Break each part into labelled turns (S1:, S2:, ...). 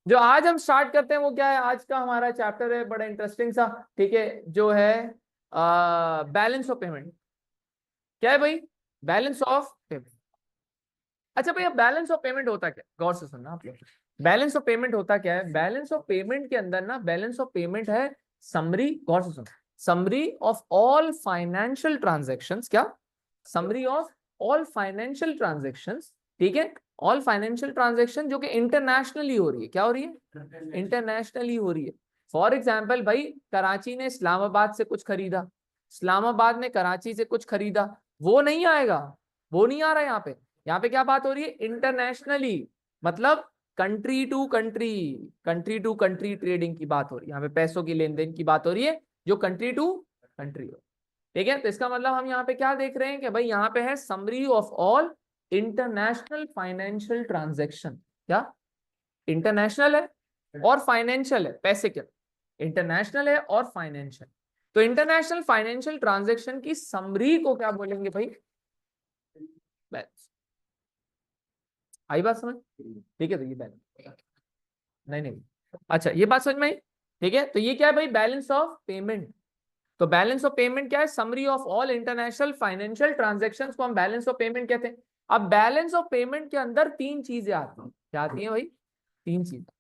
S1: जो आज हम स्टार्ट करते हैं वो क्या है, आज का हमारा चैप्टर है बड़ा इंटरेस्टिंग सा, ठीक है, जो है बैलेंस ऑफ पेमेंट। क्या है भाई? Balance of payment. अच्छा भैया, बैलेंस ऑफ पेमेंट होता क्या, गौर से सुनना आप लोग। बैलेंस ऑफ पेमेंट होता क्या है? बैलेंस ऑफ पेमेंट के अंदर ना, बैलेंस ऑफ पेमेंट है समरी, गौर से सुनो, summary of all financial transactions. क्या? Summary of all financial transactions, ठीक है, ऑल फाइनेंशियल ट्रांजेक्शन जो कि इंटरनेशनली हो रही है। क्या हो रही है? इंटरनेशनली हो रही है। फॉर एग्जाम्पल भाई, कराची ने इस्लामाबाद से कुछ खरीदा, इस्लामाबाद ने कराची से कुछ खरीदा, वो नहीं आएगा, वो नहीं आ रहा है यहाँ पे। यहाँ पे क्या बात हो रही है? इंटरनेशनली, मतलब country to country, country to country trading की बात हो रही है, यहाँ पे पैसों की लेन देन की बात हो रही है जो कंट्री टू कंट्री हो। ठीक है, तो इसका मतलब हम यहाँ पे क्या देख रहे हैं कि भाई यहाँ पे है summary of all international financial transaction. क्या? इंटरनेशनल है और फाइनेंशियल है, पैसे के, इंटरनेशनल है और फाइनेंशियल। तो इंटरनेशनल फाइनेंशियल ट्रांजेक्शन की समरी को क्या बोलेंगे भाई? बैलेंस। आई बात समझ? ठीक है, तो ये बैलेंस, नहीं नहीं, अच्छा ये बात समझ में आई। ठीक है, तो ये क्या है भाई? Balance of payment. तो बैलेंस ऑफ पेमेंट क्या है? Summary of all international financial transactions को हम बैलेंस ऑफ पेमेंट कहते हैं। अब बैलेंस ऑफ पेमेंट के अंदर तीन चीजें आती हैं। क्या आती हैं भाई? तीन चीजें।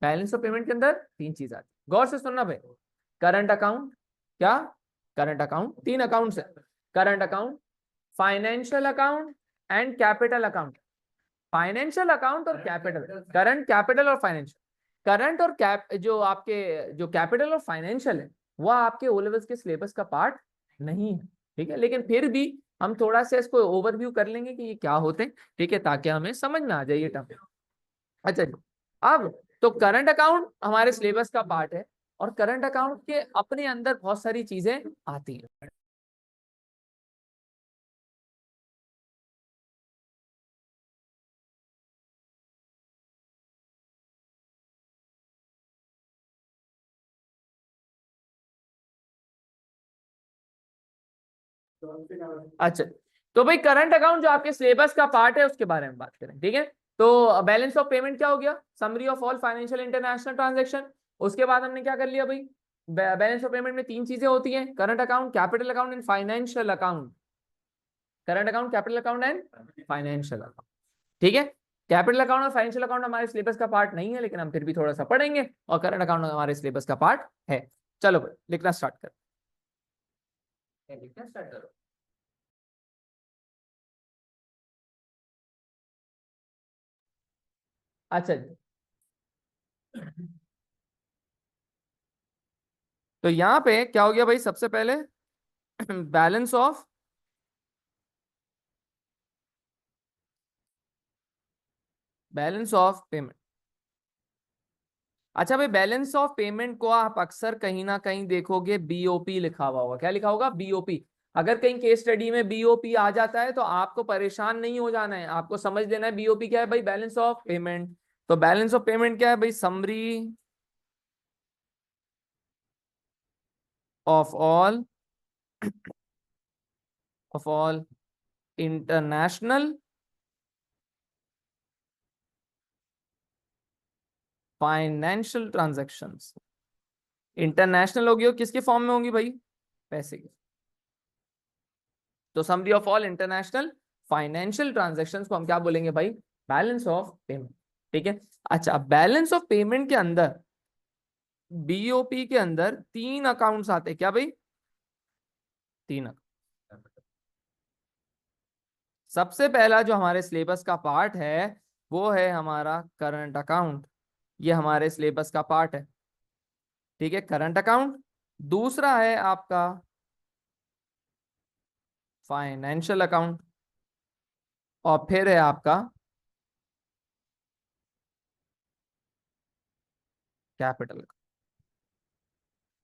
S1: बैलेंस ऑफ पेमेंट के अंदर तीन चीज आती है, गौर से सुनना भाई। Current account. क्या? करंट अकाउंट, तीन अकाउंट है, current account, financial account and capital account. Financial account और कैपिटल, करंट, कैपिटल और फाइनेंशियल। करंट और कैप, जो आपके जो कैपिटल और फाइनेंशियल है, वह आपके ओ लेवल्स के सिलेबस का पार्ट नहीं है। ठीक है, लेकिन फिर भी हम थोड़ा सा इसको ओवरव्यू कर लेंगे कि ये क्या होते हैं, ठीक है, ताकि हमें समझ में आ जाए ये टर्म। अच्छा जी, अब तो करंट अकाउंट हमारे सिलेबस का पार्ट है, और करंट अकाउंट के अपने अंदर बहुत सारी चीजें आती हैं। अच्छा, तो भाई करंट अकाउंट जो आपके सिलेबस का पार्ट है उसके बारे में बात करें, ठीक है। तो बैलेंस ऑफ पेमेंट क्या हो गया? Summary of all financial international transaction. उसके बाद हमने क्या कर लिया भाई? बैलेंस ऑफ पेमेंट में तीन चीजें होती हैं, current account, capital account and financial account. Current account, capital account and financial account, ठीक है। कैपिटल अकाउंट और फाइनेंशियल अकाउंट हमारे सिलेबस का पार्ट नहीं है, लेकिन हम फिर भी थोड़ा सा पढ़ेंगे, और करंट अकाउंट हमारे सिलेबस का पार्ट है। चलो भाई, लिखना स्टार्ट करो, लिखना स्टार्ट करो। अच्छा जी, तो यहाँ पे क्या हो गया भाई? सबसे पहले balance of, balance of payment. अच्छा भाई, बैलेंस ऑफ पेमेंट को आप अक्सर कहीं ना कहीं देखोगे बीओपी लिखा हुआ होगा। क्या लिखा होगा? बीओपी। अगर कहीं केस स्टडी में बीओपी आ जाता है तो आपको परेशान नहीं हो जाना है, आपको समझ लेना है बीओपी क्या है भाई? Balance of payment. तो बैलेंस ऑफ पेमेंट क्या है भाई? Summary of all, of all international financial transactions. International होगी और किसके फॉर्म में होंगी भाई? पैसे के। तो summary of all international financial transactions को हम क्या बोलेंगे भाई? बैलेंस ऑफ पेमेंट, ठीक है। अच्छा, बैलेंस ऑफ पेमेंट के अंदर, बीओपी के अंदर तीन अकाउंट्स आते हैं। क्या भाई? तीन account। सबसे पहला जो हमारे सिलेबस का पार्ट है वो है हमारा करंट अकाउंट, ये हमारे सिलेबस का पार्ट है, ठीक है, करंट अकाउंट। दूसरा है आपका फाइनेंशियल अकाउंट, और फिर है आपका कैपिटल।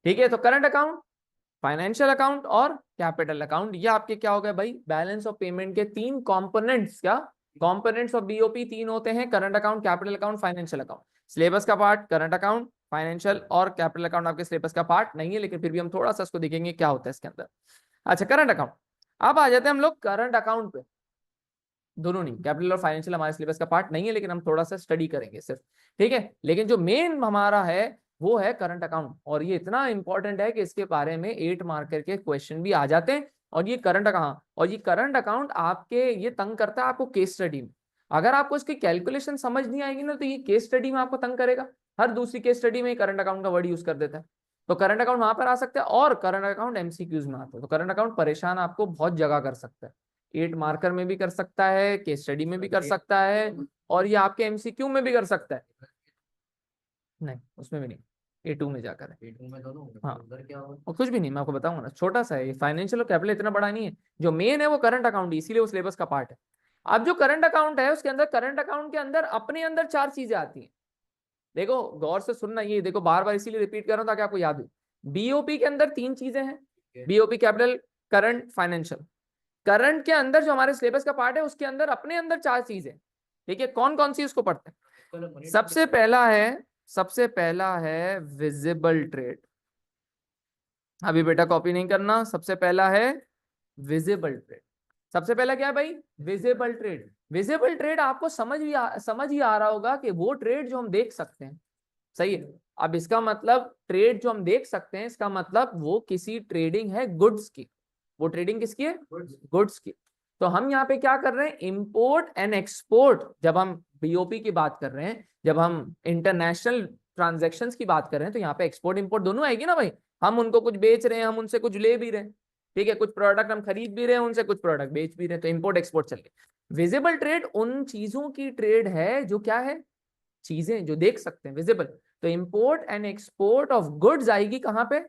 S1: ठीक है, तो करंट अकाउंट, फाइनेंशियल अकाउंट और कैपिटल अकाउंट, ये आपके क्या हो गए भाई? बैलेंस ऑफ पेमेंट के तीन कंपोनेंट्स। क्या कंपोनेंट्स ऑफ बीओपी? तीन होते हैं, current account, capital account, financial account. Syllabus का पार्ट करंट अकाउंट, फाइनेंशियल और कैपिटल अकाउंट आपके सिलेबस का पार्ट नहीं है, लेकिन फिर भी हम थोड़ा सा इसको देखेंगे क्या होता है इसके अंदर। अच्छा, करंट अकाउंट। अब आ जाते हैं हम लोग करंट अकाउंट पे। दोनों नहीं, कैपिटल और फाइनेंशियल हमारे सिलेबस का पार्ट नहीं है, लेकिन हम थोड़ा सा स्टडी करेंगे सिर्फ, ठीक है। लेकिन जो मेन हमारा है वो है करंट अकाउंट, और ये इतना इंपॉर्टेंट है कि इसके बारे में 8 मार्कर के क्वेश्चन भी आ जाते हैं। और ये करंट अकाउंट, और ये करंट अकाउंट आपके ये तंग करता है आपको केस स्टडी में। अगर आपको इसकी कैलकुलेशन समझ नहीं आएगी ना, तो ये केस स्टडी में आपको तंग करेगा। हर दूसरी केस स्टडी में करंट अकाउंट का वर्ड यूज कर देता है। तो करंट अकाउंट वहां पर आ सकता है, और करंट अकाउंट एमसीक्यूज में आता है। तो करंट अकाउंट परेशान आपको बहुत जगह कर सकता है, 8 मार्कर में भी कर सकता है, केस स्टडी में भी कर सकता है, और ये आपके एमसीक्यू में भी कर सकता है। नहीं, उसमें भी नहीं, A2 में जाकर है।
S2: A2 में दोनों।
S1: हाँ,
S2: उधर क्या होगा?
S1: और कुछ भी नहीं, मैं आपको बताऊंगा ना, छोटा सा है ये, फाइनेंशियल और कैपिटल इतना बड़ा नहीं है। जो मेन है वो करंट अकाउंट, इसीलिए वो सिलेबस का पार्ट है। अब जो करंट अकाउंट है उसके अंदर, करंट अकाउंट के अंदर अपने अंदर 4 चीजें आती हैं। देखो गौर से सुनना, ये देखो बार बार इसीलिए रिपीट कर रहा हूं ताकि आपको याद हो। बीओपी के अंदर 3 चीजें हैं, BOP capital, current, financial. Current के अंदर जो हमारे सिलेबस का पार्ट है उसके अंदर अपने अंदर 4 चीजें, ठीक है। कौन कौन सी उसको पढ़ते हैं? सबसे पहला है विजिबल ट्रेड। अभी बेटा कॉपी नहीं करना, सबसे पहला है विजिबल ट्रेड। सबसे पहला क्या है भाई? Visible trade. विजिबल ट्रेड आपको समझ ही आ रहा होगा कि वो ट्रेड जो हम देख सकते हैं, सही है। अब इसका मतलब ट्रेड जो हम देख सकते हैं, इसका मतलब वो किसी ट्रेडिंग है गुड्स की। वो ट्रेडिंग किसकी है? गुड्स की। तो हम यहाँ पे क्या कर रहे हैं? Import and export. जब हम बीओपी की बात कर रहे हैं, जब हम इंटरनेशनल ट्रांजैक्शंस की बात कर रहे हैं, तो यहाँ पे एक्सपोर्ट इंपोर्ट दोनों आएगी ना भाई। हम उनको कुछ बेच रहे हैं, हम उनसे कुछ ले भी रहे हैं, ठीक है। कुछ प्रोडक्ट हम खरीद भी रहे हैं उनसे, कुछ प्रोडक्ट बेच भी रहे हैं, तो इंपोर्ट एक्सपोर्ट चल रही। विजिबल ट्रेड उन चीजों की ट्रेड है जो क्या है? चीजें जो देख सकते हैं, विजिबल। तो import and export of goods आएगी कहां पे?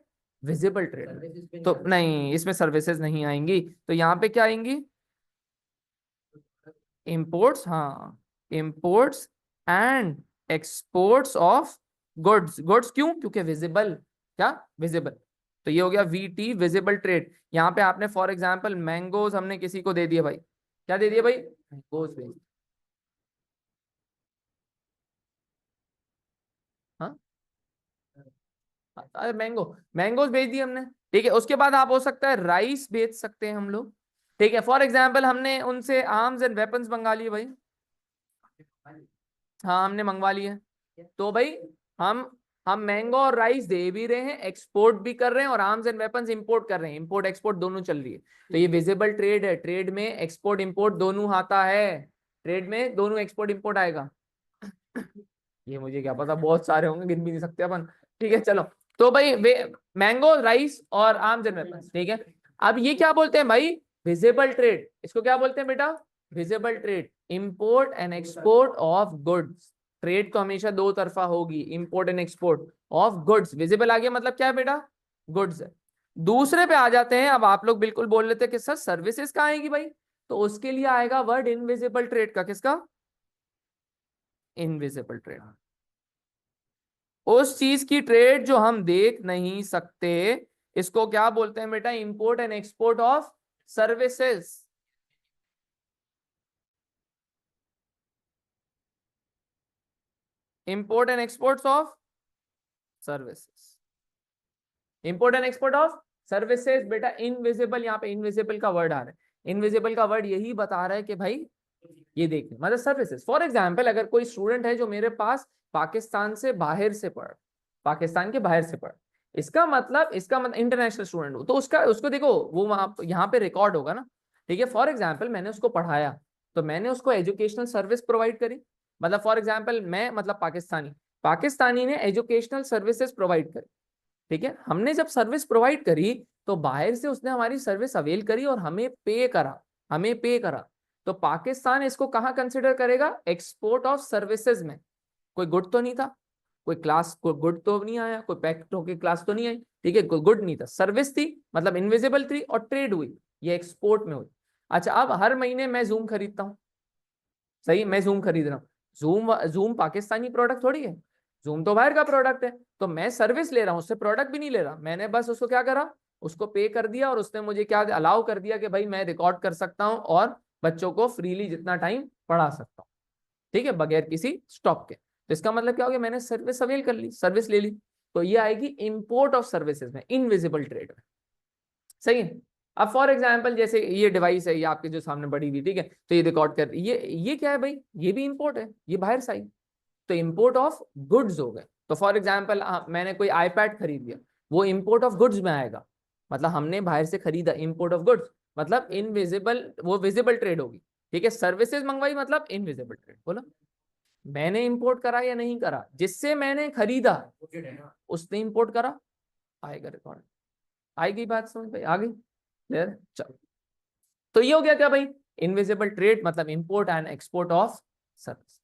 S1: Visible trade. तो नहीं, इसमें सर्विसेज नहीं आएंगी, तो यहाँ पे क्या आएंगी? इंपोर्ट्स, हाँ, imports and exports of goods. Goods क्यों? क्योंकि विजिबल, क्या विजिबल। तो ये हो गया वीटी, विजिबल ट्रेड। यहाँ पे आपने फॉर एग्जांपल मैंगोज हमने किसी को दे दिए भाई, क्या दे दिए भाई? मैंगोज भेज। हाँ, अरे मैंगोज भेज दिए हमने, ठीक है। उसके बाद आप हो सकता है राइस भेज सकते हैं हम लोग, ठीक है। फॉर एग्जांपल हमने उनसे आर्म्स एंड वेपन्स मंगा लिए भाई, हाँ हमने मंगवा लिए। तो भाई हम हम मैंगो और राइस दे भी रहे हैं, एक्सपोर्ट भी कर रहे हैं, और आर्म्स एंड वेपन्स इंपोर्ट कर रहे हैं। इंपोर्ट एक्सपोर्ट दोनों चल रही है। तो ये विजिबल ट्रेड है। ट्रेड में एक्सपोर्ट इंपोर्ट दोनों आता है, ट्रेड में दोनों एक्सपोर्ट इंपोर्ट आएगा। ये मुझे क्या पता, बहुत सारे होंगे, गिन भी नहीं सकते अपन, ठीक है। चलो, तो भाई मैंगो, राइस और आर्म्स एंड वेपन्स, ठीक है। अब ये क्या बोलते हैं भाई? Visible trade. इसको क्या बोलते हैं बेटा? Visible trade. Import and export of goods. Trade तो हमेशा दो तरफा होगी, import and export of goods. Visible आ गया मतलब क्या है बेटा? गुड्स है। दूसरे पे आ जाते हैं। अब आप लोग बिल्कुल बोल लेते हैं कि सर सर्विसेज कहाँ आएगी भाई? तो उसके लिए आएगा वर्ड इनविजिबल ट्रेड का। किसका? Invisible trade. उस चीज की ट्रेड जो हम देख नहीं सकते, इसको क्या बोलते हैं बेटा? Import and export of services. Import and export of services. Import and export of services बेटा इनविजिबल। यहाँ पे इनविजिबल का वर्ड आ रहा है। इनविजिबल का वर्ड यही बता रहा है कि भाई ये देखिए, मतलब सर्विसेज। फॉर एग्जाम्पल अगर कोई स्टूडेंट है जो मेरे पास पाकिस्तान से बाहर से पढ़, पाकिस्तान के बाहर से पढ़, इसका मतलब इंटरनेशनल स्टूडेंट हो, तो उसका उसको देखो वो वहां यहाँ पे रिकॉर्ड होगा ना, ठीक है। फॉर एग्जाम्पल मैंने उसको पढ़ाया, तो मैंने उसको एजुकेशनल सर्विस प्रोवाइड करी। मतलब फॉर एग्जाम्पल मैं, मतलब पाकिस्तानी, पाकिस्तानी ने एजुकेशनल सर्विसेज प्रोवाइड करी, ठीक है। हमने जब सर्विस प्रोवाइड करी, तो बाहर से उसने हमारी सर्विस अवेल करी और हमें पे करा। तो पाकिस्तान इसको कहाँ कंसिडर करेगा? एक्सपोर्ट ऑफ सर्विसेज में। कोई गुड तो नहीं था, कोई गुड तो नहीं आया, कोई पैक्ट होके क्लास तो नहीं आई, ठीक है। कोई गुड नहीं था, सर्विस थी, मतलब इनविजिबल थी, और ट्रेड हुई, ये एक्सपोर्ट में हुई। अच्छा, अब हर महीने मैं जूम खरीदता हूँ, सही, मैं जूम खरीद रहा हूँ। जूम जूम पाकिस्तानी प्रोडक्ट थोड़ी है, जूम तो बाहर का प्रोडक्ट है। तो मैं सर्विस ले रहा हूँ, उससे प्रोडक्ट भी नहीं ले रहा, मैंने बस उसको क्या करा, उसको पे कर दिया, और उसने मुझे क्या अलाउ कर दिया कि भाई मैं रिकॉर्ड कर सकता हूँ और बच्चों को फ्रीली जितना टाइम पढ़ा सकता हूँ, ठीक है, बगैर किसी स्टॉप के। तो इसका मतलब क्या हो गया? मैंने सर्विस अवेल कर ली, सर्विस ले ली। तो ये आएगी इंपोर्ट ऑफ सर्विसेज में, इनविजिबल ट्रेड में, सही है। अब फॉर एग्जाम्पल जैसे ये डिवाइस है, ये आपके जो सामने बड़ी हुई, ठीक है, तो ये रिकॉर्ड कर, ये क्या है भाई, ये भी इंपोर्ट है, ये बाहर से आई, तो इंपोर्ट ऑफ गुड्स हो गए। तो फॉर एग्जाम्पल मैंने कोई आईपैड खरीद लिया, वो इंपोर्ट ऑफ गुड्स में आएगा, मतलब हमने बाहर से खरीदा, इंपोर्ट ऑफ गुड्स, मतलब इनविजिबल, वो विजिबल ट्रेड होगी, ठीक है। सर्विसेज मंगवाई मतलब इनविजिबल ट्रेड। बोला मैंने इंपोर्ट करा या नहीं करा, जिससे मैंने खरीदा उसने इंपोर्ट करा, आएगा रिकॉर्ड। आएगी बात समझ भाई, आ गई क्लियर? चलो, तो ये हो गया क्या भाई, इनविजिबल ट्रेड, मतलब import and export of service,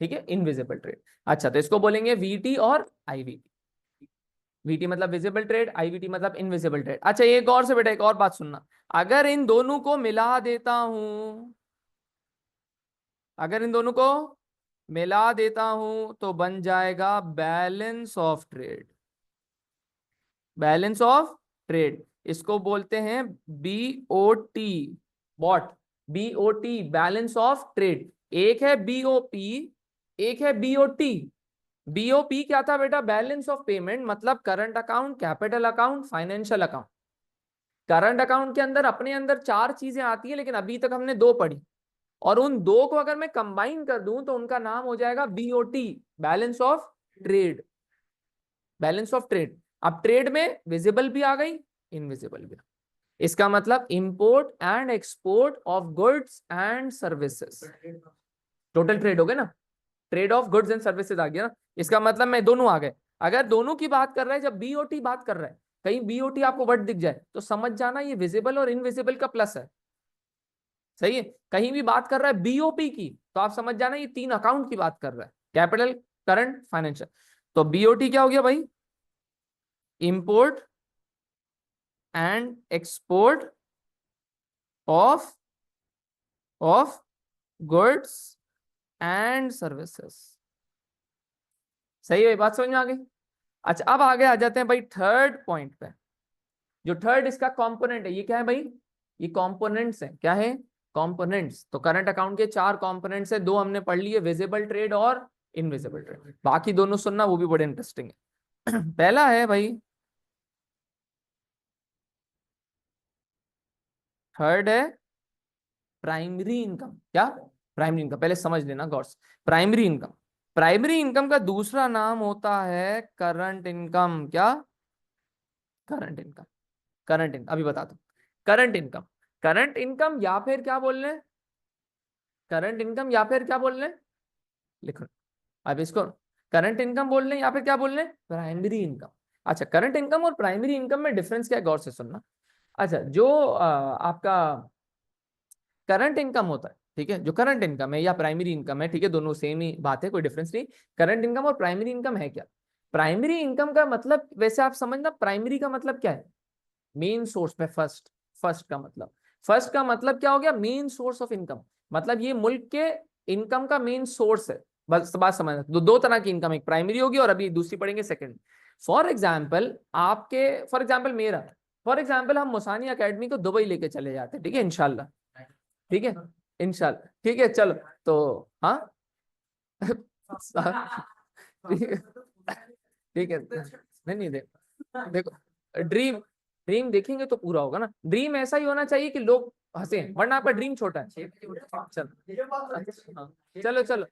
S1: ठीक है, इनविजिबल ट्रेड। अच्छा, तो इसको बोलेंगे वीटी और आईवीटी। वीटी मतलब विजिबल ट्रेड, आईवीटी मतलब इनविजिबल ट्रेड। अच्छा, एक और से बेटा एक और बात सुनना, अगर इन दोनों को मिला देता हूं, अगर इन दोनों को मिला देता हूं तो बन जाएगा balance of trade. Balance of trade, इसको बोलते हैं BOT, BOT, BOT, balance of trade. एक है बीओपी, एक है बीओटी। बीओपी क्या था बेटा, बैलेंस ऑफ पेमेंट, मतलब current account, capital account, financial account. Current account के अंदर अपने अंदर चार चीजें आती है, लेकिन अभी तक हमने दो पढ़ी, और उन दो को अगर मैं कंबाइन कर दूं तो उनका नाम हो जाएगा BOT, balance of trade. Balance of trade. अब ट्रेड में विजिबल भी आ गई, इनविजिबल भी। इसका मतलब import and export of goods and services, total trade हो गए ना, trade of goods and services आ गया ना। इसका मतलब मैं दोनों आ गए। अगर दोनों की बात कर रहा है, जब बीओटी बात कर रहा है, कहीं बीओटी आपको वर्ड दिख जाए तो समझ जाना ये विजिबल और इनविजिबल का प्लस है, सही है। कहीं भी बात कर रहा है बीओपी की, तो आप समझ जाना ये तीन अकाउंट की बात कर रहा है, कैपिटल, करंट, फाइनेंशियल। तो बीओटी क्या हो गया भाई, import and export of goods and services. सही है, बात समझ में आ गई। अच्छा, अब आगे आ जाते हैं भाई थर्ड पॉइंट पे। जो थर्ड इसका कंपोनेंट है, ये क्या है भाई, ये कंपोनेंट्स है, क्या है, कंपोनेंट्स। तो करंट अकाउंट के चार कंपोनेंट्स है, दो हमने पढ़ लिए, विजिबल ट्रेड और इनविजिबल ट्रेड, बाकी दोनों सुनना, वो भी बड़े इंटरेस्टिंग है। पहला है भाई, थर्ड है प्राइमरी इनकम। क्या, प्राइमरी इनकम, पहले समझ लेना गौर से, प्राइमरी इनकम। प्राइमरी इनकम का दूसरा नाम होता है करंट इनकम। क्या, करंट इनकम। करंट इनकम अभी बता दो, करंट इनकम, करंट इनकम या फिर क्या बोल रहे हैं, करंट इनकम या फिर क्या बोल रहे हैं, लिखो अब इसको, करंट इनकम बोल रहे हैं या फिर क्या बोल रहे हैं, प्राइमरी इनकम। अच्छा, करंट इनकम और प्राइमरी इनकम में डिफरेंस क्या है, गौर से सुनना। अच्छा, जो आपका करंट इनकम होता है, ठीक है, जो करंट इनकम है या प्राइमरी इनकम है, ठीक है, दोनों सेम ही बात है, कोई डिफरेंस नहीं। करंट इनकम और प्राइमरी इनकम है क्या, प्राइमरी इनकम का मतलब वैसे आप समझना, प्राइमरी का मतलब क्या है, मेन सोर्स में, फर्स्ट, फर्स्ट का मतलब क्या हो गया, मेन सोर्स ऑफ इनकम, मतलब ये मुल्क के इनकम का मेन सोर्स है। बस बात समझना, दो तरह की इनकम, एक प्राइमरी होगी और अभी दूसरी पढ़ेंगे सेकंड। फॉर एग्जाम्पल आपके, फॉर एग्जाम्पल मेरा, फॉर एग्जाम्पल हम मुसानी अकेडमी को दुबई लेके चले जाते हैं, ठीक है, इंशाल्लाह, ठीक है, इंशाल्लाह, ठीक है, चलो, तो हाँ ठीक है, ठीक है, नहीं नहीं, देखो देखो, ड्रीम, ड्रीम देखेंगे तो पूरा होगा ना, ड्रीम ऐसा ही होना चाहिए कि लोग हंसे, वरना आपका ड्रीम छोटा है। चलो, हाँ, चलो चलो,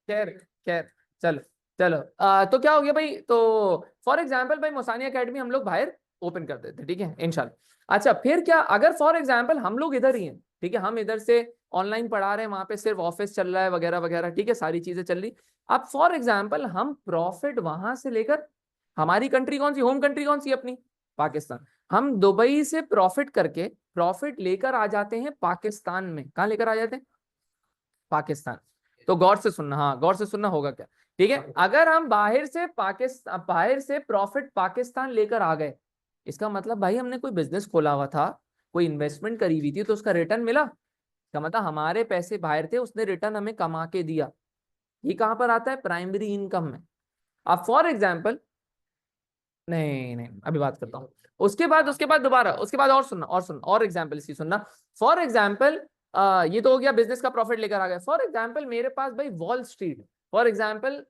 S1: खैर खैर, चलो चलो, तो क्या हो गया भाई, तो फॉर एग्जाम्पल भाई मुसानी अकेडमी हम लोग बाहर ओपन कर देते हैं, ठीक है, इंशाल्लाह। अच्छा, फिर क्या, अगर फॉर एग्जाम्पल हम लोग इधर ही हैं, ठीक है, हम इधर से ऑनलाइन पढ़ा रहे हैं, वहां पे सिर्फ ऑफिस चल रहा है वगैरह वगैरह, ठीक है, सारी चीजें चल रही। अब फॉर एग्जाम्पल हम प्रॉफिट वहां से लेकर, हमारी कंट्री कौन सी, होम कंट्री कौन सी अपनी, पाकिस्तान, हम दुबई से प्रॉफिट करके, प्रॉफिट लेकर आ जाते हैं पाकिस्तान में। कहाँ लेकर आ जाते हैं, पाकिस्तान। तो गौर से सुनना, हाँ गौर से सुनना, होगा क्या, ठीक है, अगर हम बाहर से पाकिस्तान, बाहर से प्रॉफिट पाकिस्तान लेकर आ गए, इसका मतलब भाई हमने कोई बिजनेस खोला हुआ था, कोई इन्वेस्टमेंट करी हुई थी, तो उसका रिटर्न मिला, इसका मतलब हमारे पैसे बाहर थे, उसने रिटर्न हमें कमा के दिया। ये कहां पर आता है, प्राइमरी इनकम में। अब फॉर एग्जाम्पल, नहीं नहीं अभी बात करता हूँ, उसके बाद दोबारा, उसके बाद और सुनना, और सुनना, और एग्जाम्पल इसकी सुनना। फॉर एग्जाम्पल ये तो हो गया बिजनेस का प्रॉफिट लेकर आ गया। फॉर एग्जाम्पल मेरे पास भाई wall street, for example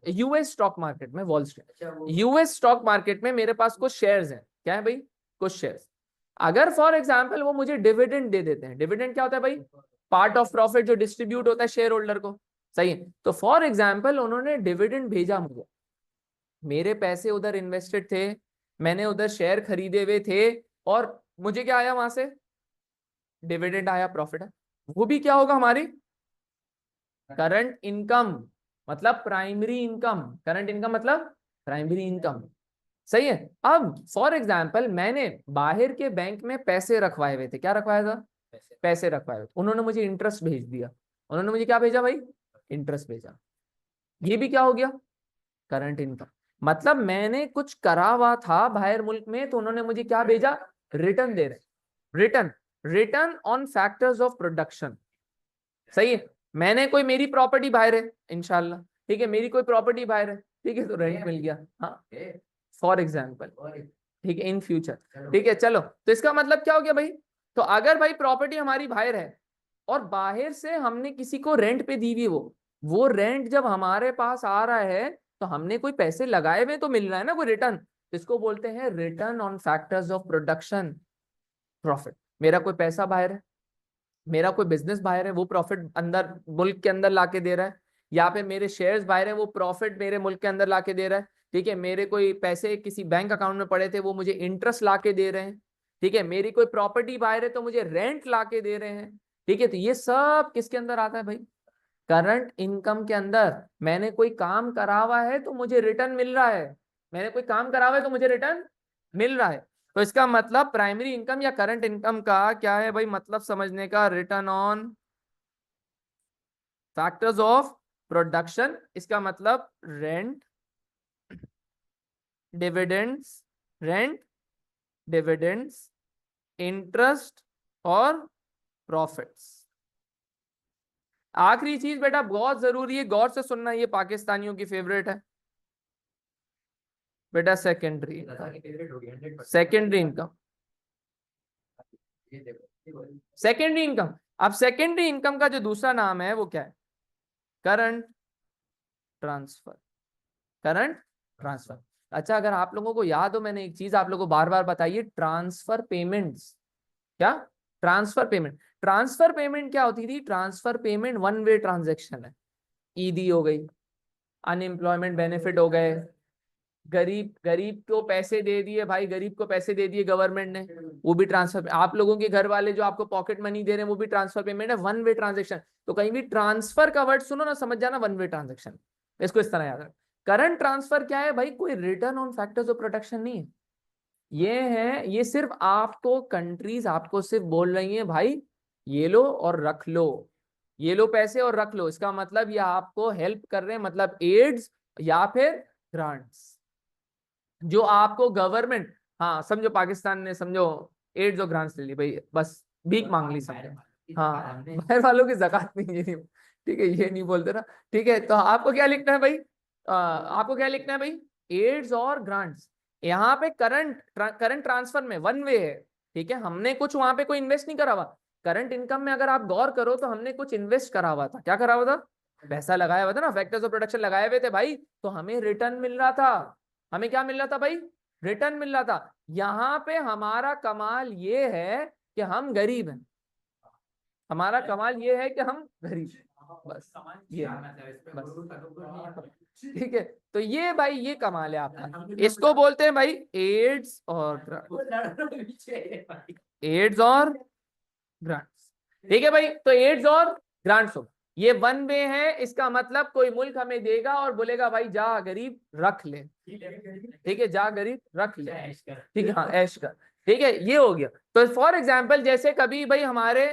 S1: US stock market में, wall street, US stock market में मेरे पास कुछ शेयर्स हैं, क्या है भाई, कुछ शेयर्स। अगर फॉर एग्जाम्पल वो मुझे डिविडेंड दे देते हैं, डिविडेंड क्या होता है भाई, पार्ट ऑफ प्रॉफिट जो डिस्ट्रीब्यूट होता है शेयर होल्डर को, सही है। तो फॉर एग्जाम्पल उन्होंने डिविडेंड भेजा मुझे, मेरे पैसे उधर इन्वेस्टेड थे, मैंने उधर शेयर खरीदे हुए थे, और मुझे क्या आया वहां से, डिविडेंड आया, प्रॉफिट है, वो भी क्या होगा हमारी करंट इनकम, मतलब प्राइमरी इनकम। करंट इनकम मतलब प्राइमरी इनकम, सही है। अब फॉर एग्जाम्पल मैंने बाहर के बैंक में पैसे रखवाए हुए थे, क्या रखवाया था, पैसे रखवाए हुए, उन्होंने मुझे इंटरेस्ट भेज दिया, उन्होंने मुझे क्या भेजा भाई, इंटरेस्ट भेजा, ये भी क्या हो गया, करंट इनकम। मतलब मैंने कुछ करा हुआ था बाहर मुल्क में, तो उन्होंने मुझे क्या भेजा, रिटर्न दे रहे, return, return on factors of production, सही है। मैंने कोई, मेरी प्रॉपर्टी बाहर है इंशाल्लाह, ठीक है, मेरी कोई प्रॉपर्टी बाहर है, ठीक है, तो रेंट मिल गया, हाँ फॉर एग्जाम्पल, ठीक है, इन फ्यूचर, ठीक है। चलो, तो इसका मतलब क्या हो गया भाई, तो अगर भाई प्रॉपर्टी हमारी बाहर है और बाहर से हमने किसी को रेंट पे दी हुई, वो रेंट जब हमारे पास आ रहा है तो हमने कोई पैसे लगाए हुए तो मिल रहा है ना कोई रिटर्न, इसको बोलते हैं return on factors of production profit. मेरा कोई पैसा बाहर है, मेरा कोई बिजनेस बाहर है, वो प्रॉफिट अंदर मुल्क के अंदर लाके दे रहा है, या फिर मेरे शेयर्स बाहर है, वो प्रॉफिट मेरे मुल्क के अंदर लाके दे रहा है, ठीक है। मेरे कोई पैसे किसी बैंक अकाउंट में पड़े थे, वो मुझे इंटरेस्ट लाके दे रहे हैं, ठीक है। मेरी कोई प्रॉपर्टी बाहर है तो मुझे रेंट लाके दे रहे हैं, ठीक है। तो ये सब किसके अंदर आता है भाई, करंट इनकम के अंदर। मैंने कोई काम करा हुआ है तो मुझे रिटर्न मिल रहा है, मैंने कोई काम करा हुआ है तो मुझे रिटर्न मिल रहा है। तो इसका मतलब प्राइमरी इनकम या करंट इनकम का क्या है भाई, मतलब समझने का, return on factors of production, इसका मतलब rent, dividends, rent, dividends, interest और प्रॉफिट्स। आखिरी चीज बेटा बहुत जरूरी है, गौर से सुनना, ये पाकिस्तानियों की फेवरेट है बेटा, secondary, secondary income, secondary income. अब सेकेंडरी इनकम का जो दूसरा नाम है वो क्या है, करंट ट्रांसफर, करंट ट्रांसफर। अच्छा, अगर आप लोगों को याद हो, मैंने एक चीज आप लोगों को बार बार बताई है, ट्रांसफर पेमेंट्स, क्या, ट्रांसफर पेमेंट, ट्रांसफर पेमेंट क्या होती थी, transfer payment one way transaction है, ईदी हो गई, अनएम्प्लॉयमेंट बेनिफिट हो गए, गरीब गरीब को पैसे दे दिए भाई, गरीब को पैसे दे दिए गवर्नमेंट ने, वो भी ट्रांसफर। आप लोगों के घर वाले जो आपको पॉकेट मनी दे रहे हैं वो भी ट्रांसफर पेमेंट है, वन वे ट्रांजेक्शन। तो कहीं भी ट्रांसफर का वर्ड सुनो ना, समझ जाना वन वे ट्रांजेक्शन, इसको इस तरह याद रख। करंट ट्रांसफर क्या है भाई, कोई return on factors of production नहीं है, ये है, ये सिर्फ आपको कंट्रीज आपको सिर्फ बोल रही हैं भाई ये लो और रख लो, ये लो पैसे और रख लो, इसका मतलब ये आपको हेल्प कर रहे हैं, मतलब एड्स या फिर ग्रांट्स जो आपको गवर्नमेंट, हाँ समझो पाकिस्तान ने समझो एड्स और ग्रांट्स ले ली भाई, बस भीख मांग ली समझो, हाँ बाहर वालों की ज़कात नहीं, ये नहीं, ठीक है, ये नहीं बोलते ना, ठीक है। तो आपको क्या लिखना है भाई, आपको क्या लिखना है भाई, एड्स और ग्रांट्स। यहाँ पे करंट ट्रांसफर में वन वे है, ठीक है, हमने कुछ वहां पे कोई इन्वेस्ट नहीं करा हुआ। करंट इनकम में अगर आप गौर करो तो हमने कुछ इन्वेस्ट करा हुआ था, क्या करा हुआ था, पैसा लगाया हुआ था ना, फैक्टर्स ऑफ प्रोडक्शन लगाए हुए थे भाई, तो हमें रिटर्न मिल रहा था, हमें क्या मिल रहा था भाई, रिटर्न मिल रहा था। यहाँ पे हमारा कमाल ये है कि हम गरीब हैं, हमारा कमाल ये है कि हम गरीब हैं, बस ये बस, ठीक है। तो ये भाई ये कमाल है आपका, इसको बोलते हैं भाई एड्स और एड्स और ग्रांट्स, ठीक है भाई। तो एड्स और ग्रांट्स हो, ये वन वे है, इसका मतलब कोई मुल्क हमें देगा और बोलेगा भाई जा गरीब रख ले, ठीक है, जा गरीब रख ले, ठीक है, हाँ ऐश कर, ठीक है, ये हो गया। तो फॉर एग्जाम्पल जैसे कभी भाई हमारे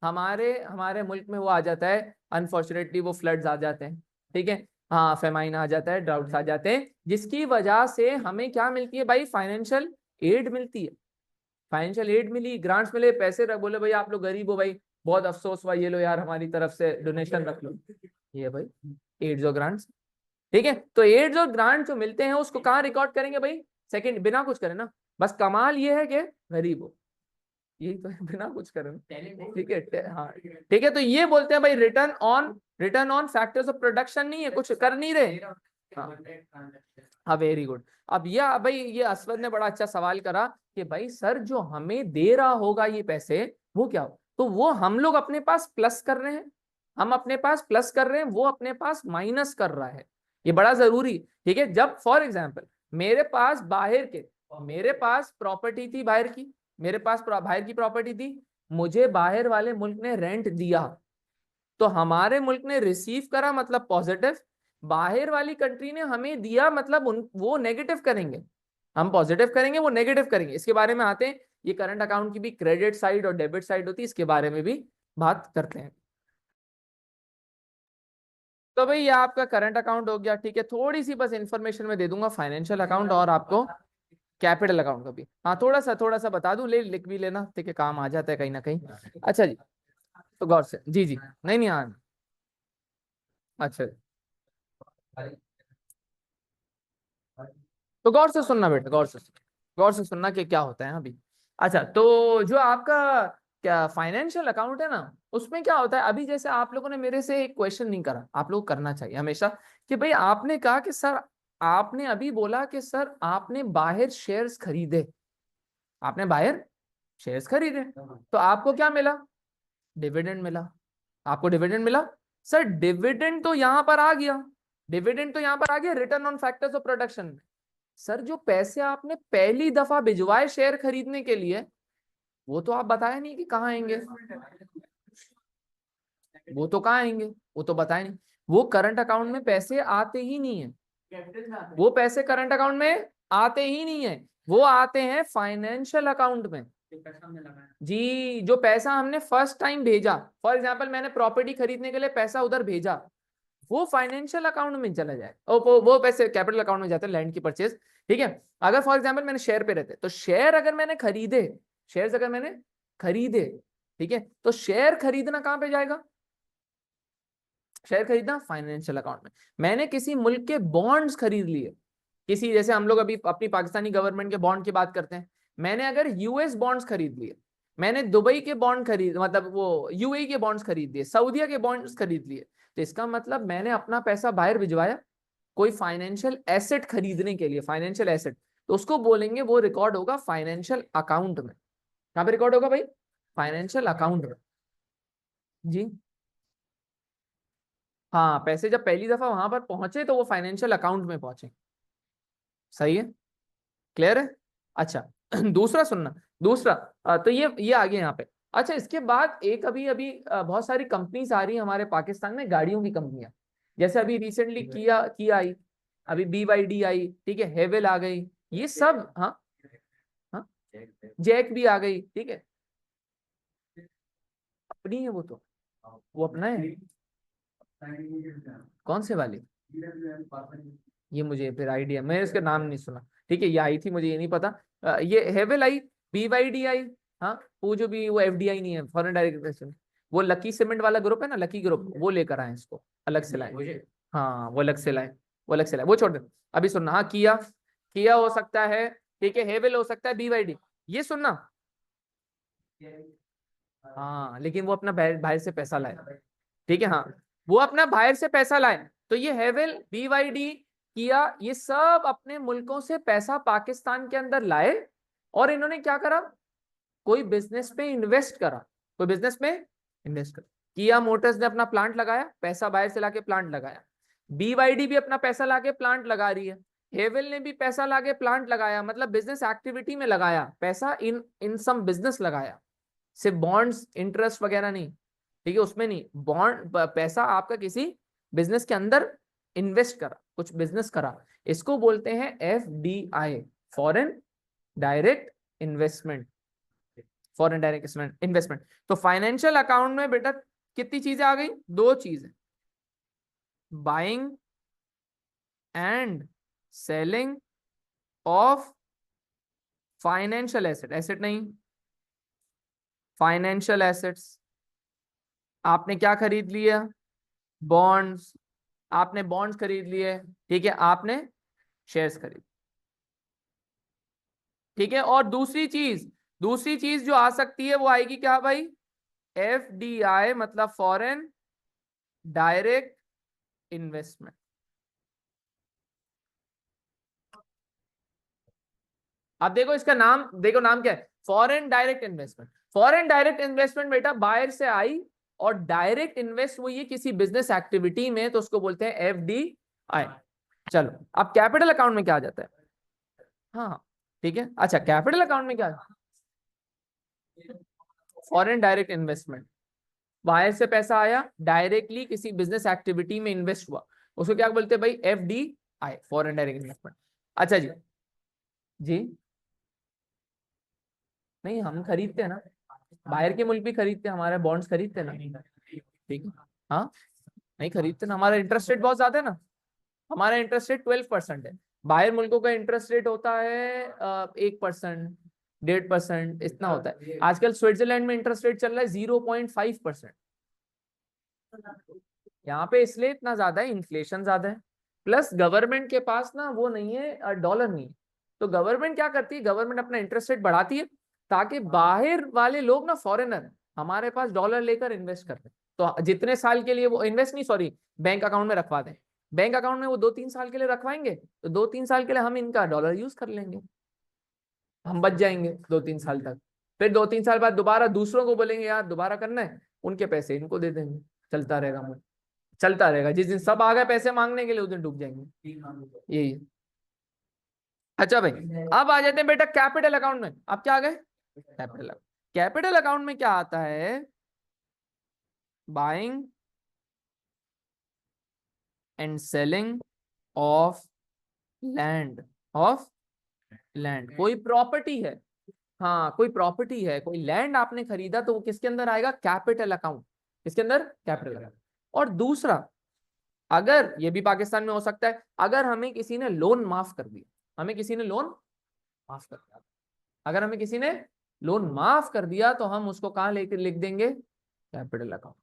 S1: हमारे हमारे मुल्क में वो आ जाता है, अनफॉर्चुनेटली वो फ्लड्स आ जाते हैं, ठीक है, हाँ फेमाइन आ जाता है, ड्राउट्स आ जाते हैं, जिसकी वजह से हमें क्या मिलती है भाई, फाइनेंशियल एड मिलती है, फाइनेंशियल एड मिली, ग्रांट्स मिले, पैसे रख, बोले भाई आप लोग गरीब हो भाई, बहुत अफसोस हुआ, ये लो यार हमारी तरफ से डोनेशन रख लो, ये भाई एड्स और ग्रांट्स, ठीक है। तो एड्स और ग्रांट जो मिलते हैं उसको कहाँ रिकॉर्ड करेंगे भाई, सेकंड, बिना कुछ करे ना, बस कमाल ये है कि गरीब हो, यही तो है, बिना कुछ करे ना, ठीक है, हाँ ठीक है। तो ये बोलते हैं भाई return on factors of production, नहीं है कुछ कर नहीं रहे, हाँ हाँ वेरी गुड। अब यह भाई ये असवद ने बड़ा अच्छा सवाल करा कि भाई सर जो हमें दे रहा होगा ये पैसे वो क्या हो, तो वो हम लोग अपने पास प्लस कर रहे हैं, हम अपने पास प्लस कर रहे हैं, वो अपने पास माइनस कर रहा है। ये बड़ा जरूरी, ठीक है। जब फॉर एग्जाम्पल मेरे पास बाहर के, मेरे पास प्रॉपर्टी थी बाहर की, मेरे पास बाहर की प्रॉपर्टी थी, मुझे बाहर वाले मुल्क ने रेंट दिया, तो हमारे मुल्क ने रिसीव करा मतलब पॉजिटिव, बाहर वाली कंट्री ने हमें दिया मतलब वो नेगेटिव करेंगे, हम पॉजिटिव करेंगे वो नेगेटिव करेंगे। इसके बारे में आते हैं, ये करंट अकाउंट की भी क्रेडिट साइड और डेबिट साइड होती है, इसके बारे में भी बात करते हैं। तो भाई ये आपका करंट अकाउंट हो गया, ठीक है। थोड़ी सी बस इंफॉर्मेशन में दे दूंगा फाइनेंशियल अकाउंट और आपको कैपिटल अकाउंट का भी, हाँ थोड़ा सा बता दूं, ले लिख भी लेना, ठीक है, काम आ जाता है कहीं ना कहीं। अच्छा जी, तो गौर से, जी जी, नहीं नहीं हाँ, अच्छा, तो गौर से सुनना बेटा, गौर से सुनना कि क्या होता है अभी। अच्छा, तो जो आपका क्या फाइनेंशियल अकाउंट है ना, उसमें क्या होता है, अभी जैसे आप लोगों ने मेरे से एक क्वेश्चन नहीं करा, आप लोग करना चाहिए हमेशा, कि भाई आपने कहा कि सर, आपने अभी बोला कि सर आपने बाहर शेयर्स खरीदे, आपने बाहर शेयर्स खरीदे, तो आपको क्या मिला, डिविडेंड मिला, आपको डिविडेंड मिला। सर डिविडेंड तो यहां पर आ गया, डिविडेंड तो यहां पर आ गया return on factors of production में। सर जो पैसे आपने पहली दफा भिजवाए शेयर खरीदने के लिए, वो तो आप बताया नहीं कि कहाँ आएंगे, वो तो कहाँ आएंगे, वो तो बताया नहीं। वो करंट अकाउंट में पैसे आते ही नहीं है, वो पैसे करंट अकाउंट में आते ही नहीं है, वो आते हैं फाइनेंशियल अकाउंट में। जी, जो पैसा हमने फर्स्ट टाइम भेजा, फॉर एग्जांपल मैंने प्रॉपर्टी खरीदने के लिए पैसा उधर भेजा, वो फाइनेंशियल अकाउंट में चला जाए, वो पैसे कैपिटल अकाउंट में जाते हैं, लैंड की परचेज, ठीक है। अगर फॉर एग्जांपल मैंने शेयर पे रहते, तो शेयर अगर मैंने खरीदे, शेयर्स अगर मैंने खरीदे, ठीक है, तो शेयर खरीदना कहां पे जाएगा, शेयर खरीदना फाइनेंशियल अकाउंट में। मैंने किसी मुल्क के बॉन्ड्स खरीद लिए, किसी, जैसे हम लोग अभी अपनी पाकिस्तानी गवर्नमेंट के बॉन्ड की बात करते हैं, मैंने अगर यूएस बॉन्ड्स खरीद लिए, मैंने दुबई के बॉन्ड खरीद, मतलब वो यूएई के बॉन्ड्स खरीद लिए, सऊदीया के बॉन्ड्स खरीद लिए, तो इसका मतलब मैंने अपना पैसा बाहर भिजवाया कोई फाइनेंशियल एसेट खरीदने के लिए, फाइनेंशियल एसेट, तो उसको बोलेंगे, वो रिकॉर्ड होगा फाइनेंशियल अकाउंट में। कहां पे रिकॉर्ड होगा भाई, फाइनेंशियल अकाउंट में। जी हाँ, पैसे जब पहली दफा वहां पर पहुंचे तो वो फाइनेंशियल अकाउंट में पहुंचे, सही है, क्लियर है। अच्छा दूसरा सुनना, दूसरा, तो ये आ गया यहाँ पे। अच्छा, इसके बाद एक अभी अभी बहुत सारी कंपनीज आ रही है हमारे पाकिस्तान में, गाड़ियों की कंपनियां, जैसे अभी रिसेंटली किया आई, अभी BYD आई, ठीक है, हेवेल आ गई, ये सब, हाँ हाँ, जैक भी आ गई, ठीक है, अपनी है वो तो, वो अपना है, कौन से वाली, ये मुझे फिर आइडिया, मैंने इसका नाम नहीं सुना, ठीक है, ये आई थी, मुझे ये नहीं पता। ये हेवेल आई, BYD आई, हाँ, वो जो भी वो FDI नहीं है, फॉरेन डायरेक्ट इन्वेस्टमेंट, वो लकी सीमेंट वाला ग्रुप है ना, लकी ग्रुप, वो लेकर आए इसको, अलग से लाए, हाँ वो अलग से लाए, वो अलग से लाए, वो छोड़ दे। अभी सुनना, हाँ किया, किया हो सकता है, ठीक है, हेवेल हो सकता है, BYD, ये सुनना, हाँ लेकिन वो अपना बाहर बाहर से पैसा लाए, ठीक है, हाँ वो अपना बाहर से पैसा लाए, तो ये हेवेल, BYD, किया, ये सब अपने मुल्कों से पैसा पाकिस्तान के अंदर लाए, और इन्होंने क्या करा, कोई बिजनेस पे इन्वेस्ट करा, कोई बिजनेस में इन्वेस्ट करा। किया मोटर्स ने अपना प्लांट लगाया, पैसा बाहर से लाके प्लांट लगाया, BYD भी अपना पैसा लाके प्लांट लगा रही है, हेवेल ने भी पैसा लाके प्लांट लगाया, मतलब बिजनेस एक्टिविटी में लगाया पैसा, इन इन सम बिजनेस लगाया, सिर्फ बॉन्ड्स इंटरेस्ट वगैरह नहीं, ठीक है, उसमें नहीं, बॉन्ड पैसा आपका किसी बिजनेस के अंदर इन्वेस्ट करा, कुछ बिजनेस करा, इसको बोलते हैं FDI, foreign direct investment, foreign direct investment. तो फाइनेंशियल अकाउंट में बेटा कितनी चीजें आ गई, दो चीजें, buying and selling of financial asset, asset नहीं, फाइनेंशियल एसेट्स। आपने क्या खरीद लिया, बॉन्ड्स, आपने बॉन्ड्स खरीद लिए, ठीक है, आपने शेयर्स खरीद, ठीक है। और दूसरी चीज जो आ सकती है वो आएगी क्या भाई, FDI, मतलब फॉरेन डायरेक्ट इन्वेस्टमेंट, अब देखो इसका नाम, देखो नाम क्या है, foreign direct investment. Foreign direct investment बेटा बाहर से आई और डायरेक्ट इन्वेस्ट हुई है किसी बिजनेस एक्टिविटी में, तो उसको बोलते हैं FDI। चलो अब कैपिटल अकाउंट में क्या आ जाता है? हाँ ठीक है, अच्छा कैपिटल अकाउंट में क्या है? फॉरेन डायरेक्ट इन्वेस्टमेंट, बाहर से पैसा आया, डायरेक्टली किसी बिजनेस एक्टिविटी में इन्वेस्ट हुआ, उसको क्या बोलते हैं भाई? FDI, foreign direct investment. अच्छा जी, जी नहीं हम खरीदते हैं ना, बाहर के मुल्क भी खरीदते हैं, हमारे बॉन्ड्स खरीदते हैं ना, ठीक है। हाँ नहीं खरीदते ना, हमारा इंटरेस्ट रेट बहुत ज्यादा है ना, हमारा इंटरेस्ट रेट 12% है। बाहर मुल्कों का इंटरेस्ट रेट होता है 1%, 1.5% इतना होता है। आजकल स्विट्जरलैंड में इंटरेस्ट रेट चल रहा है 0.5%। यहाँ पे इसलिए इतना ज्यादा है, इन्फ्लेशन ज्यादा है, प्लस गवर्नमेंट के पास ना वो नहीं है, डॉलर नहीं है। तो गवर्नमेंट क्या करती है, गवर्नमेंट अपना इंटरेस्ट रेट बढ़ाती है ताकि बाहर वाले लोग ना, फॉरेनर हमारे पास डॉलर लेकर इन्वेस्ट करते हैं। तो जितने साल के लिए वो इन्वेस्ट नहीं, सॉरी, बैंक अकाउंट में रखवा दें, बैंक अकाउंट में वो 2-3 साल के लिए रखवाएंगे, तो 2-3 साल के लिए हम इनका डॉलर यूज कर लेंगे, हम बच जाएंगे 2-3 साल तक। फिर 2-3 साल बाद दोबारा दूसरों को बोलेंगे यार दोबारा करना है, उनके पैसे इनको दे देंगे, चलता रहेगा मुझे, चलता रहेगा। जिस दिन सब आ गए पैसे मांगने के लिए उस दिन डूब जाएंगे, यही है। अच्छा भाई, अब आ जाते हैं बेटा कैपिटल अकाउंट में। अब क्या आ गए? Capital account. कैपिटल अकाउंट में क्या आता है? Buying and selling of land, of land, कोई प्रॉपर्टी है, हाँ कोई प्रॉपर्टी है, कोई लैंड आपने खरीदा, तो वो किसके अंदर आएगा? Capital account. किसके अंदर? Capital account. और दूसरा, अगर ये भी पाकिस्तान में हो सकता है, अगर हमें किसी ने लोन माफ कर दिया, हमें किसी ने लोन माफ कर दिया, अगर हमें किसी ने लोन माफ कर दिया तो हम उसको कहां लेकर लिख देंगे? कैपिटल अकाउंट,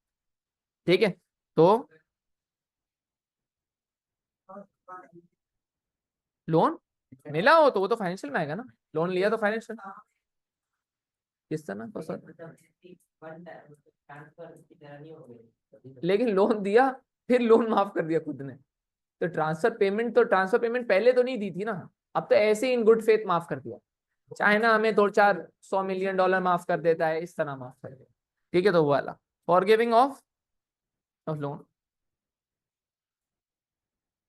S1: ठीक है। तो लोन मिला हो तो वो तो फाइनेंशियल में आएगा ना, लोन लिया तो फाइनेंशियल, किस तरह तो सर, लेकिन लोन दिया फिर लोन माफ कर दिया खुद ने, तो ट्रांसफर पेमेंट पहले तो नहीं दी थी ना, अब तो ऐसे ही इन गुड फेथ माफ कर दिया। चाइना हमें 200-400 मिलियन डॉलर माफ कर देता है, इस तरह माफ कर देता, ठीक है। तो वो वाला फॉरगिविंग ऑफ लोन।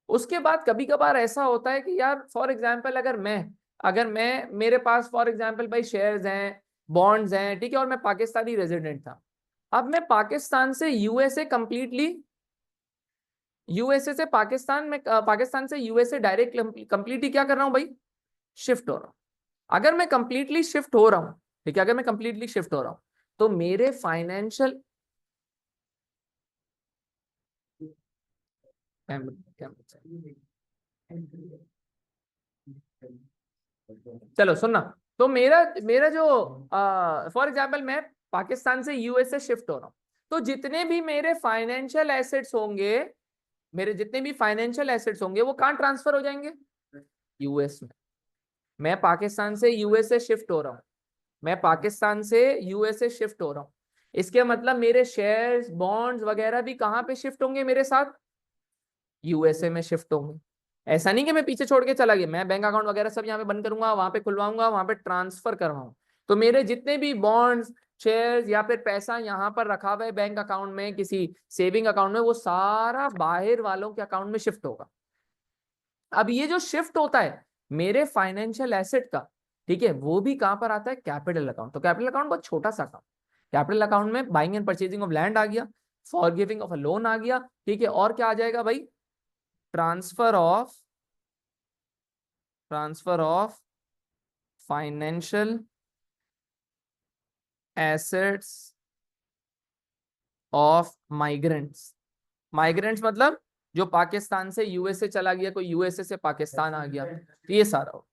S1: उसके बाद कभी कभार ऐसा होता है कि यार फॉर एग्जाम्पल अगर मैं मेरे पास फॉर एग्जाम्पल भाई शेयर्स हैं, बॉन्ड्स हैं, ठीक है, और मैं पाकिस्तानी रेजिडेंट था, अब मैं पाकिस्तान से यूएसए कंप्लीटली, यूएसए से पाकिस्तान में, पाकिस्तान से यूएसए डायरेक्ट कंप्लीटली क्या कर रहा हूँ भाई? शिफ्ट हो रहा हूँ। अगर मैं कंप्लीटली शिफ्ट हो रहा हूँ, ठीक है, अगर मैं कंप्लीटली शिफ्ट हो रहा हूँ, तो मेरे फाइनेंशियल, चलो सुनना, तो मेरा मेरा जो फॉर एग्जाम्पल मैं पाकिस्तान से यूएसए शिफ्ट हो रहा हूँ, तो जितने भी मेरे फाइनेंशियल एसेट्स होंगे, मेरे जितने भी फाइनेंशियल एसेट्स होंगे वो कहाँ ट्रांसफर हो जाएंगे? यूएस में। मैं पाकिस्तान से यूएसए शिफ्ट हो रहा हूँ, मैं पाकिस्तान से यूएसए शिफ्ट हो रहा हूँ, इसके मतलब मेरे शेयर्स बॉन्ड्स वगैरह भी कहाँ पे शिफ्ट होंगे मेरे साथ? यूएसए में शिफ्ट होंगे। ऐसा नहीं कि मैं पीछे छोड़ के चला गया, मैं बैंक अकाउंट वगैरह सब यहाँ पे बंद करूंगा, वहां पे खुलवाऊंगा, वहां पे ट्रांसफर करवाऊँ, तो मेरे जितने भी बॉन्ड्स, शेयर्स या फिर पैसा यहाँ पर रखा हुआ है बैंक अकाउंट में, किसी सेविंग अकाउंट में, वो सारा बाहर वालों के अकाउंट में शिफ्ट होगा। अब ये जो शिफ्ट होता है मेरे फाइनेंशियल एसेट का, ठीक है, वो भी कहां पर आता है? Capital account. तो कैपिटल अकाउंट बहुत छोटा सा काम, कैपिटल अकाउंट में buying and purchasing of land आ गया, फॉरगिविंग ऑफ अ लोन आ गया, ठीक है, और क्या आ जाएगा भाई? Transfer of financial assets of migrants. Migrants मतलब जो पाकिस्तान से यूएसए चला गया, कोई यूएसए से पाकिस्तान आ गया, ये सारा हो।